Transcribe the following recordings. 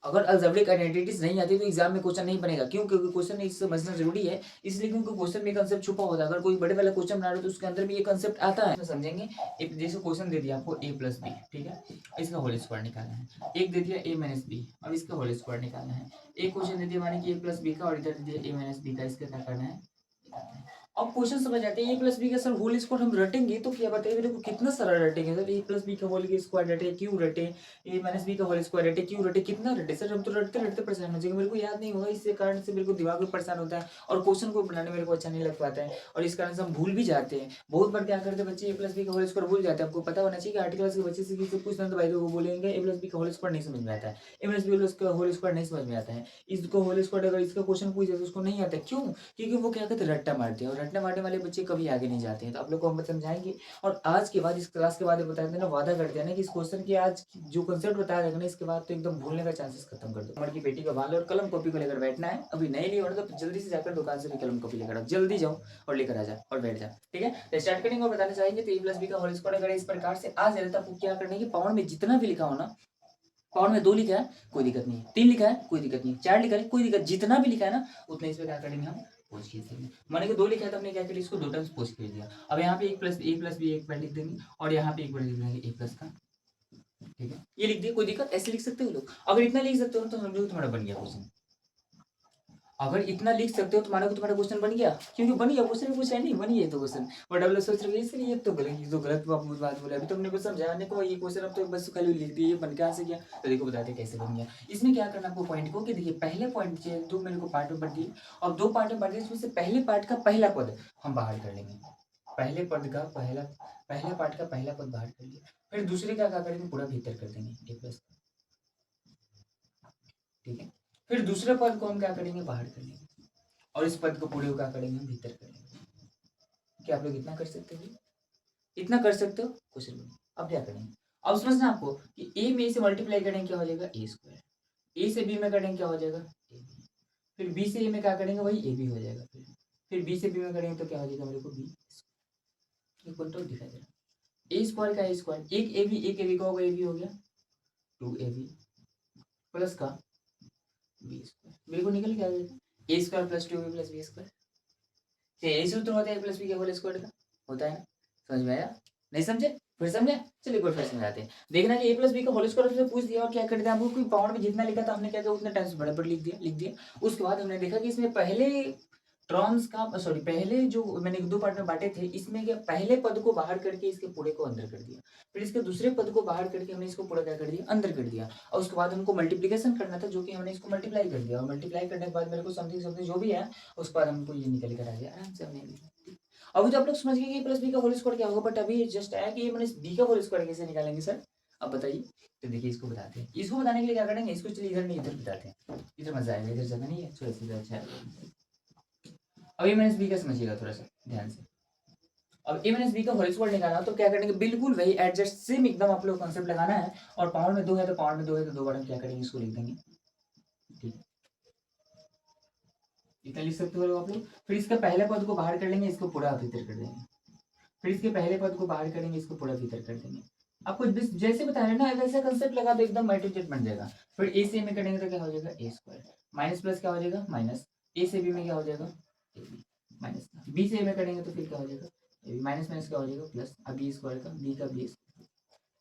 अगर algebraic identities नहीं आती तो एग्जाम में क्वेश्चन नहीं बनेगा। क्यों? क्योंकि क्वेश्चन में समझना जरूरी है, इसलिए क्योंकि क्वेश्चन में कंसेप्ट छुपा होता है। अगर कोई बड़े वाला क्वेश्चन बना रहे हो तो उसके अंदर भी ये कंसेप्ट आता है, समझेंगे। एक जैसे क्वेश्चन दे दिया आपको a प्लस बी, ठीक है, इसका होल स्क्वायर निकालना है। एक दे दिया a माइनस बी, अब इसका होल स्क्वायर निकालना है। एक क्वेश्चन दे दिया माने कि a प्लस बी का, और इधर दे दिया a माइनस बी का, इसका क्या करना है। अब क्वेश्चन समझ आते हैं। ए प्लस बी का सर होल स्क्वायर हम रटेंगे तो क्या बताइए मेरे को, कितना सारा रटेंगे सर। ए प्लस बी का होल स्क्वायर रटे, क्यों रटे। ए माइनस बी का होल स्क्वायर रटे, क्यों रटे, कितना रटे सर। हम तो रटते रटते परेशान हो जाएंगे, मेरे को याद नहीं होगा, इससे कारण से मेरे को दिमाग में परेशान होता है और क्वेश्चन को बनाने मेरे को अच्छा नहीं लग पाता है, और इस कारण से हम भूल भी जाते हैं। बहुत बार क्या करते हैं बच्चे, ए प्लस बी का होल स्क्वायर भूल जाते हैं। आपको पता होना चाहिए कि आर्टिकल्स के बच्चे से किसी पूछना तो भाई वो बोलेंगे ए प्लस बी का होल स्क्वायर नहीं समझ में आता है, ए प्लस बी का होल स्क्वायर नहीं समझ में आता है। इसको होल स्क्वायर अगर इसका क्वेश्चन पूछ जाए तो उसको नहीं आता। क्यों? क्योंकि वो क्या करते हैं, रट्टा मारते हैं, और रट्टा मारने वाले बच्चे कभी आगे नहीं जाते हैं। तो आप लोग को हम समझाएंगे, और आज के बाद इस क्लास के बाद बता देना, वादा करते हैं ना कि इस क्वेश्चन की आज जो कंसेप्ट बताया जाएगा ना, इसके बाद तो एकदम भूलने का चांसेस खत्म कर दो। हमारी की बेटी का बाल और कलम कॉपी को लेकर बैठना है, अभी नहीं लिया तो जल्दी से जाकर दुकान से भी कलम कॉपी लेकर आओ, जल्दी जाओ और लेकर आ जाओ और बैठ जाओ, ठीक है। तो स्टार्ट करेंगे और बताना चाहेंगे तो ए प्लस बी का होल स्क्वायर अगर इस प्रकार से आ जाए तो आपको क्या करना है कि पावर में जितना भी लिखा हो ना, पावर में 2 लिखा है कोई दिक्कत नहीं है, 3 लिखा है कोई दिक्कत नहीं है, 4 लिखा है कोई दिक्कत, जितना भी लिखा है ना उतना इसमें क्या करेंगे हम पोच खींच देंगे। मैंने कि 2 लिखा है तो हमने क्या किया, इसको 2 टाइम्स पोच खींच दिया। अब यहाँ पे एक प्लस बी एक बार लिख देंगे, और यहाँ पे एक बार लिख देंगे ए प्लस का, ठीक है। ये लिख दिया, कोई दिक्कत, ऐसे लिख सकते हो लोग। अगर इतना लिख सकते हो तो समझो तुम्हारा बन गया क्वेश्चन। अगर इतना लिख सकते हो तो मानो कि तुम्हारा क्वेश्चन बन गया, क्योंकि बन गया क्वेश्चन में कुछ है नहीं, बन गया तो क्वेश्चन। बट अब लोग सोच रहे हैं इसलिए ये तो गलत, ये तो गलत बात बोला। अभी तुमने कुछ समझाने को ये क्वेश्चन, अब तो बस खाली लिख दिया, ये बन कहाँ से गया। तो देखो बताते कैसे बन गया। इसमें क्या करना आपको पॉइंट को, कि देखिए पहले पॉइंट से 2 मेरे को पार्ट में बांट दिए, और 2 पार्ट में बांट दिए, इसमें से पहले पार्ट का पहला पद हम बाहर कर लेंगे। पहले पद का पहला पार्ट का पहला पद बाहर कर लिया, फिर दूसरे का क्या करेंगे, पूरा भीतर कर देंगे ए प्लस, ठीक है। फिर दूसरे पद को हम क्या करेंगे, बाहर कर लेंगे, और इस पद को पूरे को क्या करेंगे, हम भीतर करेंगे। क्या आप लोग इतना कर सकते हो, इतना कर सकते हो क्वेश्चन में। अब क्या करेंगे, अब समझना आपको कि ए में से मल्टीप्लाई करेंगे क्या हो जाएगा, ए स्क्वायर। ए से बी में करेंगे क्या हो जाएगा, ए बी। फिर बी से ए में क्या करेंगे, वही ए बी हो जाएगा। फिर बी से बी में करेंगे तो क्या हो जाएगा मेरे को, बी इक्वल टू दिखाई दे रहा, ए स्क्वायर का ए स्क्वायर, एक ए बी का होगा, ए बी हो गया 2ab प्लस का बी स्क्वायर, बिल्कुल निकल के आ जाएगा, a square plus 2ab plus b square. यही सूत्र होता है प्लस बी के होल स्क्वायर का, होता है। समझ में आया, नहीं समझे, फिर समझे। चलिए कोई फिर समझाते हैं। देखना कि ए प्लस बी का होल स्क्वायर से पूछ दिया, और क्या कर दिया आपको, कोई पावर में जितना लिखा था हमने क्या किया, उतना टाइम्स बड़े पर लिख दिया। उसके बाद हमने देखा कि इसमें पहले टर्म्स का, सॉरी, पहले जो मैंने 2 पार्ट में बांटे थे, इसमें क्या पहले पद को बाहर करके इसके पूरे को अंदर कर दिया, फिर इसके दूसरे पद को बाहर करके हमने इसको पूरा क्या कर दिया, अंदर कर दिया। और उसके बाद हमको मल्टीप्लीकेशन करना था, जो कि हमने इसको मल्टीप्लाई कर दिया, और मल्टीप्लाई करने के बाद मेरे को समथिंग समथिंग जो भी है उसके बाद हमको ये निकल कर आ गया, आराम से हमने। अभी तो आप लोग समझ गए कि प्लस बी का होल स्क्वायर क्या होगा, बट अभी जस्ट आया कि ये मैंने बी का होल स्क्वायर कैसे निकालेंगे सर, अब बताइए। तो देखिए इसको बताते हैं, इसको बताने के लिए क्या करेंगे, इसको चलिए इधर नहीं इधर बताते हैं, इधर मजा आएगा, इधर जगह नहीं है, थोड़ा सा इधर अच्छा है। अब ए माइनस बी का समझिएगा थोड़ा सा ध्यान से। अब ए माइनस बी का होल स्क्वायर निकालना तो क्या करेंगे, बिल्कुल वही एडजस्ट सेम एकदम आप लोग कॉन्सेप्ट लगाना है, और पावर में 2 है तो पावर में 2 है तो 2 बार हम क्या करेंगे, इसको लिख देंगे, ठीक है। इतना लिख सकते हो आप लोग। फिर इसका पहले पद को बाहर कर लेंगे, इसको पूरा भीतर कर देंगे, फिर इसके पहले पद को बाहर करेंगे, इसको पूरा भीतर कर देंगे। आपको जैसे बता रहे ना वैसा कंसेप्ट लगा दो, एकदम माइट्रिक बन जाएगा। फिर ए से में करेंगे तो क्या हो जाएगा, ए स्क्वायर माइनस प्लस क्या हो जाएगा, माइनस ए से बी में क्या हो जाएगा, ए बी माइनस बी से ए में करेंगे तो फिर क्या हो जाएगा, ए बी माइनस माइनस क्या हो जाएगा, प्लस अब बी स्क्वायर का बी का बी,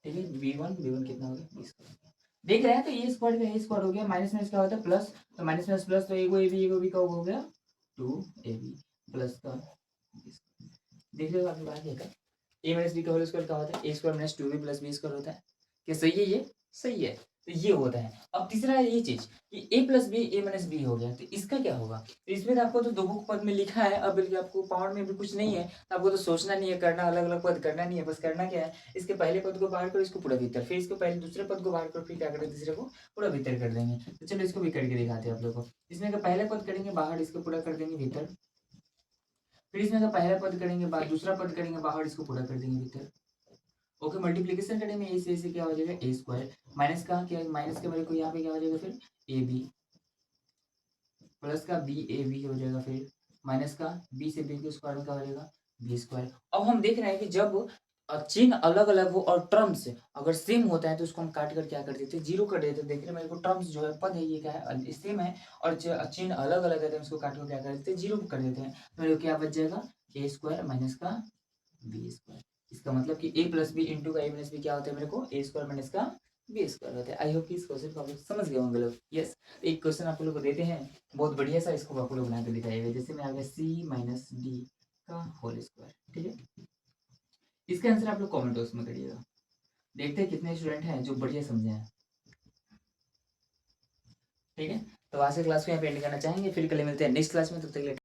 ठीक है। बी वन कितना हो गया, बी स्क्वायर। देख रहे हैं तो ए स्क्वायर का ए स्क्वायर हो गया, माइनस माइनस क्या होता है प्लस, तो माइनस माइनस प्लस, तो एगो बी का हो गया 2ab प्लस का, देख रहे हो आपके बात है। ए माइनस बी का होल स्क्वायर क्या होता है, a square minus 2b plus b square होता है। क्या सही है, ये सही है, तो ये होता है। अब तीसरा है ये चीज कि ए प्लस बी ए माइनस बी हो गया, तो इसका क्या होगा, तो इसमें तो आपको तो 2 बुक पद में लिखा है, अब बल्कि आपको पावर में भी कुछ नहीं है, तो आपको तो सोचना नहीं है, करना अलग अलग पद करना नहीं है, बस करना क्या है, इसके पहले पद को बाहर करो, इसको पूरा भीतर, फिर इसको पहले दूसरे पद को बाहर करो, फिर क्या करें, तीसरे को पूरा भीतर कर देंगे। तो चलो इसको भी करके दिखाते हैं आप लोग को। इसमें का पहले पद करेंगे बाहर, इसको पूरा कर देंगे भीतर, फिर इसमें का पहला पद करेंगे बाहर, दूसरा पद करेंगे बाहर, इसको पूरा कर देंगे भीतर। ओके, मल्टीप्लीकेशन करेंगे ए से क्या हो जाएगा, ए स्क्वायर माइनस का क्या, माइनस के मेरे को यहाँ पे क्या हो जाएगा, फिर ए बी प्लस का बी ए बी हो जाएगा, फिर माइनस का बी से बी के स्क्वायर में क्या हो जाएगा, बी स्क्वायर। अब हम देख रहे हैं कि जब चिन्ह अलग अलग हो और टर्म्स अगर सेम होता है तो उसको हम काट कर क्या कर देते हैं, जीरो कर देते हैं। देख रहे हैं मेरे को, टर्म्स जो है पद है ये क्या है, सेम है, और चिन्ह अलग अलग है तो उसको काट कर क्या कर देते हैं, जीरो कर देते हैं। तो मेरे को क्या बच जाएगा, ए स्क्वायर माइनस का बी स्क्वायर। इसका मतलब कि ए प्लस बी इंटू का ए माइनस बी क्या होता है मेरे को, ए स्क्वायर माइनस का बी स्क्वायर होता है। आई होप कि इस क्वेश्चन को आप लोग समझ गए होंगे लोग। यस, एक क्वेश्चन आप लोग को देते हैं बहुत बढ़िया सा, इसको आप लोग बना के दिखाइएगा। जैसे में आ गया सी माइनस डी का होल स्क्वायर, ठीक है। इसका आंसर आप लोग कमेंट बॉक्स में करिएगा। देखते हैं कितने स्टूडेंट हैं जो बढ़िया समझे हैं, ठीक है। तो आज के क्लास को यहाँ पे एंड करना चाहेंगे, फिर कल मिलते हैं नेक्स्ट क्लास में, तब तक के लिए